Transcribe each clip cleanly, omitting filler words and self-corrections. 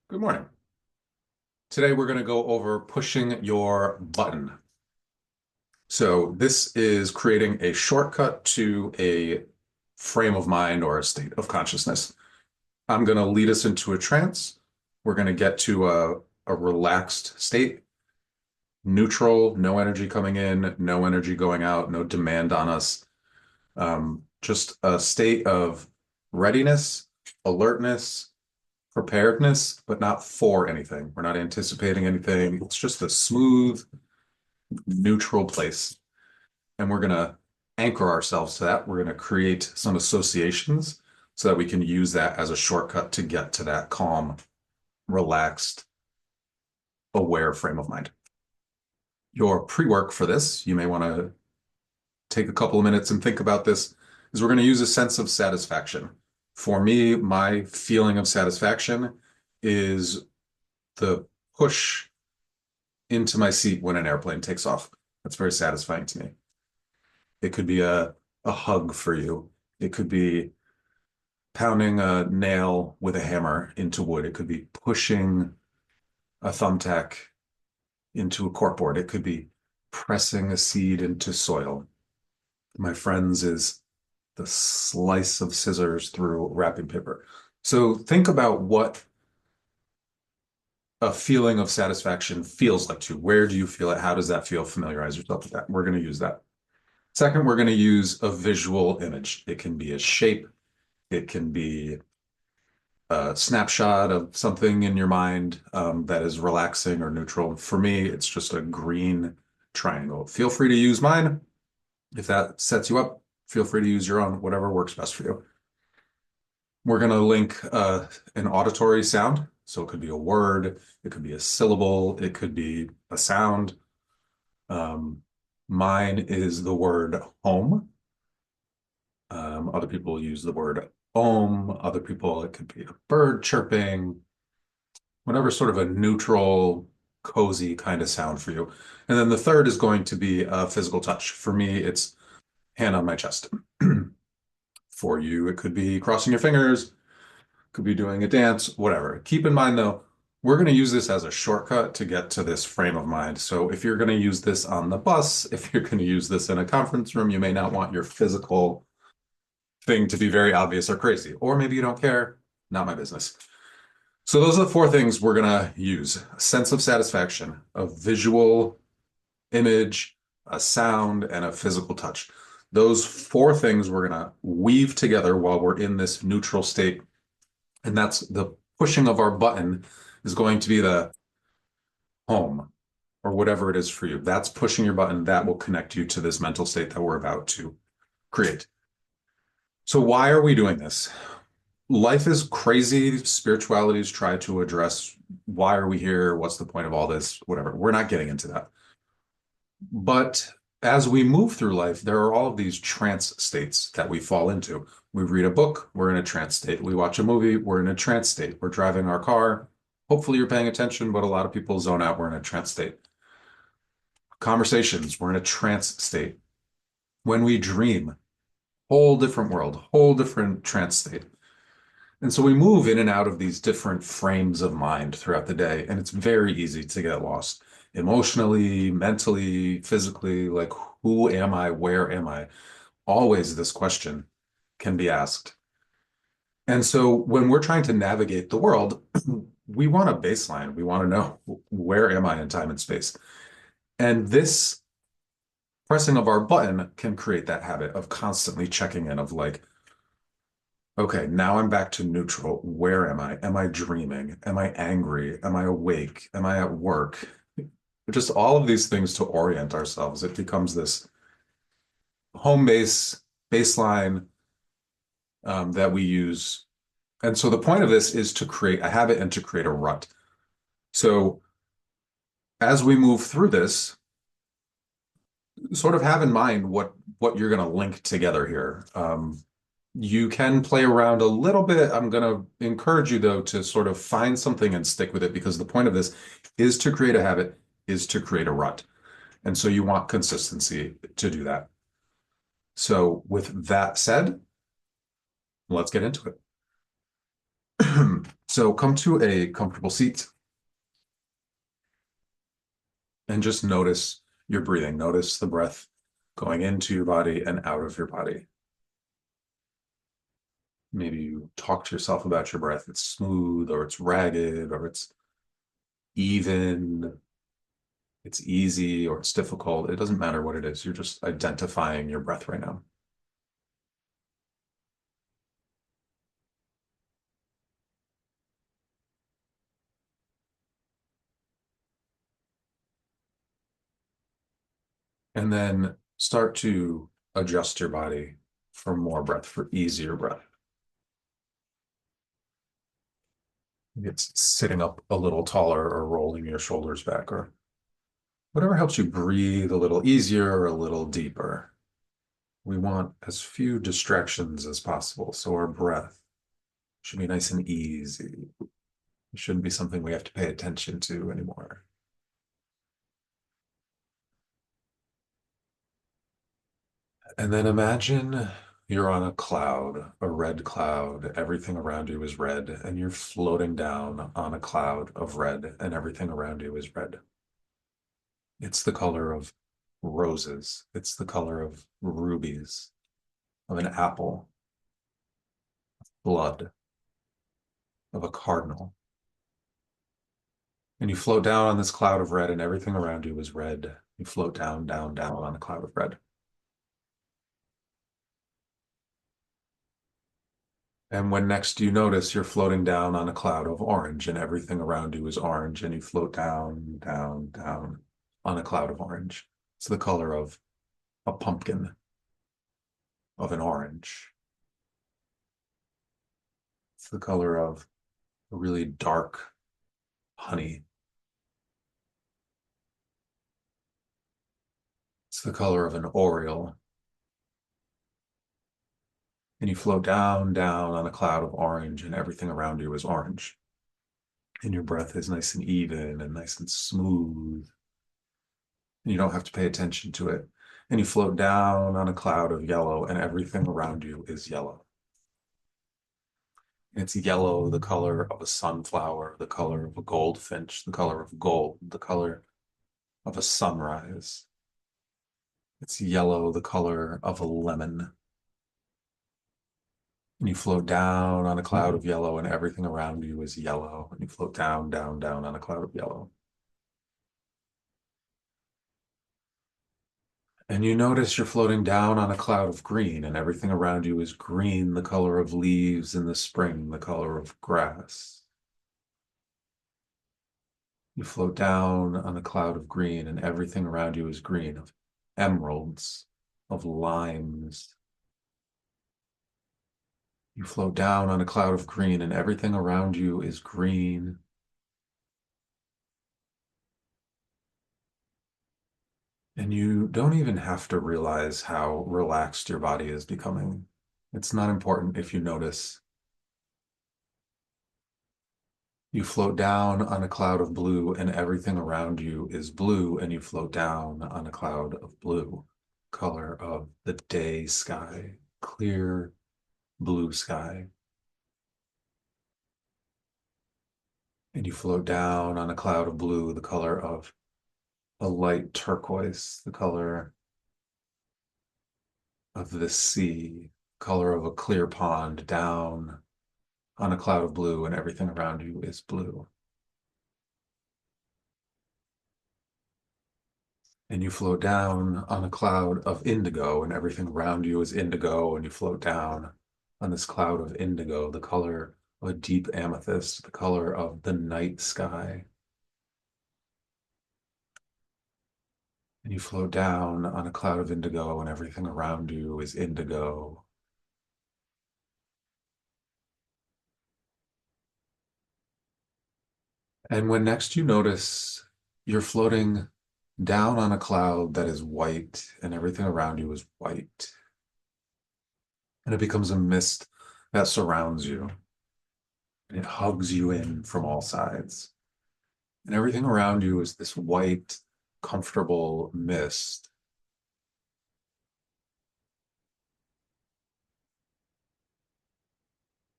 Good morning. Today we're going to go over pushing your button. So this is creating a shortcut to a frame of mind or a state of consciousness. I'm going to lead us into a trance. We're going to get to a relaxed state, neutral, no energy coming in, no energy going out, no demand on us. Just a state of readiness, alertness, preparedness, but not for anything. We're not anticipating anything. It's just a smooth, neutral place. And we're going to anchor ourselves to that. We're going to create some associations so that we can use that as a shortcut to get to that calm, relaxed, aware frame of mind. Your pre-work for this, you may want to take a couple of minutes and think about this, is we're going to use a sense of satisfaction. For me, my feeling of satisfaction is the push into my seat when an airplane takes off. That's very satisfying to me. It could be a hug for you. It could be pounding a nail with a hammer into wood. It could be pushing a thumbtack into a corkboard. It could be pressing a seed into soil. My friends is the slice of scissors through wrapping paper. So think about what a feeling of satisfaction feels like to you. Where do you feel it? How does that feel? Familiarize yourself with that. We're going to use that. Second, we're going to use a visual image. It can be a shape. It can be a snapshot of something in your mind that is relaxing or neutral. For me, it's just a green triangle. Feel free to use mine. If that sets you up, feel free to use your own, whatever works best for you. We're going to link an auditory sound. So it could be a word, it could be a syllable, it could be a sound. Mine is the word home. Other people use the word om. Other people, it could be a bird chirping, whatever sort of a neutral, cozy kind of sound for you. And then the third is going to be a physical touch. For me, it's hand on my chest. For you, it could be crossing your fingers, could be doing a dance, whatever. Keep in mind, though, we're going to use this as a shortcut to get to this frame of mind. So if you're going to use this on the bus, if you're going to use this in a conference room, you may not want your physical thing to be very obvious or crazy. Or maybe you don't care, not my business. So those are the four things we're going to use. A sense of satisfaction, a visual image, a sound, and a physical touch. Those four things we're going to weave together while we're in this neutral state. And that's the pushing of our button is going to be the home or whatever it is for you. That's pushing your button. That will connect you to this mental state that we're about to create. So why are we doing this? Life is crazy. Spiritualities try to address why are we here? What's the point of all this? Whatever. We're not getting into that. But as we move through life, there are all of these trance states that we fall into. We read a book, we're in a trance state. We watch a movie, we're in a trance state. We're driving our car. Hopefully you're paying attention, but a lot of people zone out. We're in a trance state. Conversations, we're in a trance state. When we dream, whole different world, whole different trance state. And so we move in and out of these different frames of mind throughout the day, and it's very easy to get lost emotionally, mentally, physically. Like, who am I? Where am I? Always this question can be asked. And so when we're trying to navigate the world, we want a baseline. We want to know, where am I in time and space? And this pressing of our button can create that habit of constantly checking in, of like, okay, now I'm back to neutral. Where am I? Am I dreaming? Am I angry? Am I awake? Am I at work? Just all of these things to orient ourselves. It becomes this home base, baseline that we use. And so the point of this is to create a habit and to create a rut. So as we move through this, sort of have in mind what you're going to link together here. You can play around a little bit. I'm going to encourage you, though, to sort of find something and stick with it, because the point of this is to create a habit, is to create a rut. And so you want consistency to do that. So with that said, let's get into it. So come to a comfortable seat and just notice your breathing. Notice the breath going into your body and out of your body. Maybe you talk to yourself about your breath. It's smooth or it's ragged or it's even, it's easy or it's difficult. It doesn't matter what it is. You're just identifying your breath right now. And then start to adjust your body for more breath, for easier breath. It's sitting up a little taller or rolling your shoulders back or whatever helps you breathe a little easier or a little deeper. We want as few distractions as possible, so our breath should be nice and easy. It shouldn't be something we have to pay attention to anymore. And then imagine you're on a cloud, a red cloud. Everything around you is red, and you're floating down on a cloud of red, and everything around you is red. It's the color of roses. It's the color of rubies, of an apple, blood, of a cardinal. And you float down on this cloud of red, and everything around you is red. You float down, down, down on a cloud of red. And when next you notice you're floating down on a cloud of orange, and everything around you is orange, and you float down, down, down on a cloud of orange. It's the color of a pumpkin, of an orange. It's the color of a really dark honey. It's the color of an oriole. And you float down, down on a cloud of orange, and everything around you is orange. And your breath is nice and even and nice and smooth. And you don't have to pay attention to it. And you float down on a cloud of yellow, and everything around you is yellow. It's yellow, the color of a sunflower, the color of a goldfinch, the color of gold, the color of a sunrise. It's yellow, the color of a lemon. And you float down on a cloud of yellow, and everything around you is yellow. And you float down, down, down on a cloud of yellow. And you notice you're floating down on a cloud of green, and everything around you is green, the color of leaves in the spring, the color of grass. You float down on a cloud of green, and everything around you is green, of emeralds, of limes. You float down on a cloud of green, and everything around you is green. And you don't even have to realize how relaxed your body is becoming. It's not important if you notice. You float down on a cloud of blue, and everything around you is blue, and you float down on a cloud of blue, color of the day sky, clear blue sky. And you float down on a cloud of blue, the color of a light turquoise, the color of the sea, color of a clear pond, down on a cloud of blue, and everything around you is blue. And you float down on a cloud of indigo, and everything around you is indigo, and you float down on this cloud of indigo, the color of a deep amethyst, the color of the night sky. And you float down on a cloud of indigo, and everything around you is indigo. And when next you notice you're floating down on a cloud that is white, and everything around you is white, and it becomes a mist that surrounds you, and it hugs you in from all sides. And everything around you is this white, comfortable mist.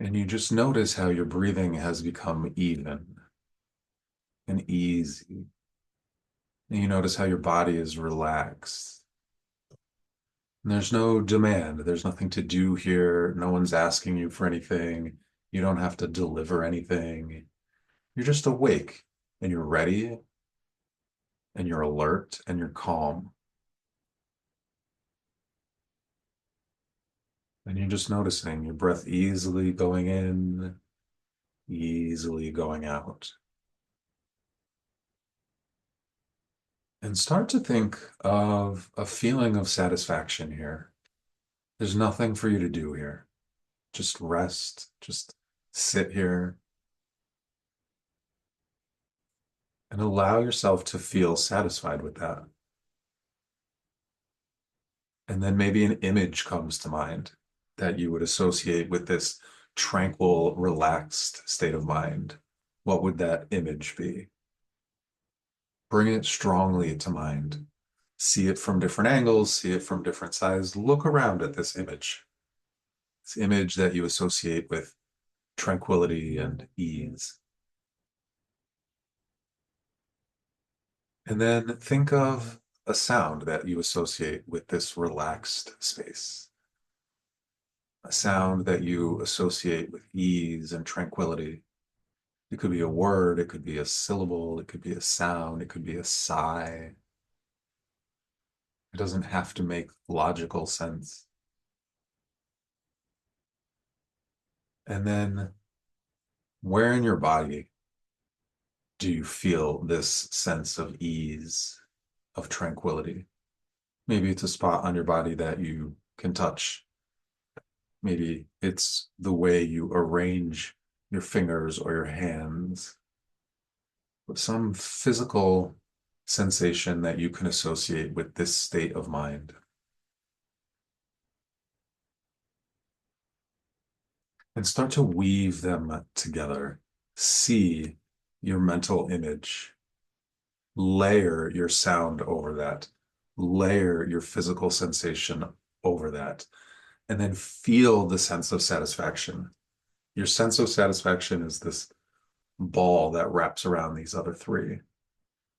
And you just notice how your breathing has become even and easy. And you notice how your body is relaxed. And there's no demand. There's nothing to do here. No one's asking you for anything. You don't have to deliver anything. You're just awake and you're ready and you're alert and you're calm. And you're just noticing your breath easily going in, easily going out. And start to think of a feeling of satisfaction here. There's nothing for you to do here. Just rest, just sit here and allow yourself to feel satisfied with that. And then maybe an image comes to mind that you would associate with this tranquil, relaxed state of mind. What would that image be? Bring it strongly to mind. See it from different angles, see it from different sides. Look around at this image that you associate with tranquility and ease. And then think of a sound that you associate with this relaxed space, a sound that you associate with ease and tranquility. It could be a word, it could be a syllable, it could be a sound, it could be a sigh. It doesn't have to make logical sense. And then where in your body do you feel this sense of ease, of tranquility? Maybe it's a spot on your body that you can touch. Maybe it's the way you arrange your fingers or your hands, some physical sensation that you can associate with this state of mind. And start to weave them together. See your mental image, layer your sound over that, layer your physical sensation over that, and then feel the sense of satisfaction. Your sense of satisfaction is this ball that wraps around these other three.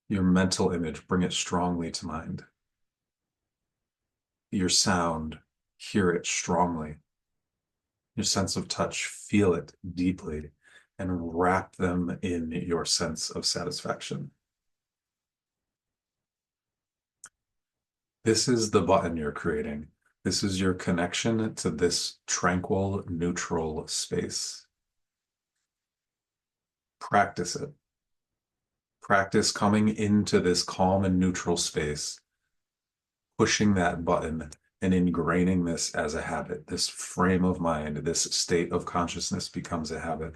Your mental image, bring it strongly to mind. Your sound, hear it strongly. Your sense of touch, feel it deeply, and wrap them in your sense of satisfaction. This is the button you're creating. This is your connection to this tranquil, neutral space. Practice it. Practice coming into this calm and neutral space, pushing that button and ingraining this as a habit. This frame of mind, this state of consciousness becomes a habit.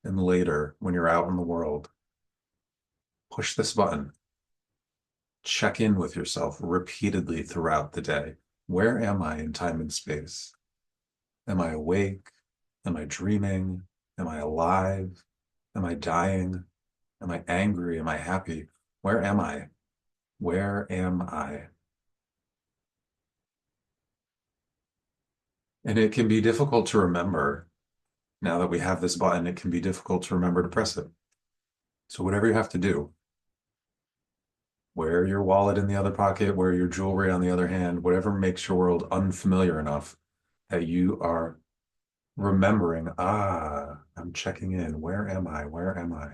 And later, when you're out in the world, push this button. Check in with yourself repeatedly throughout the day. Where am I in time and space? Am I awake? Am I dreaming? Am I alive? Am I dying? Am I angry? Am I happy? Where am I? Where am I? And it can be difficult to remember. Now that we have this button, it can be difficult to remember to press it. So whatever you have to do, wear your wallet in the other pocket, wear your jewelry on the other hand, whatever makes your world unfamiliar enough that you are remembering, I'm checking in. Where am I? Where am I?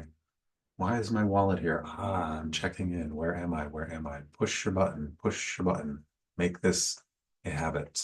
Why is my wallet here? I'm checking in. Where am I? Where am I? Push your button, push your button. Make this a habit.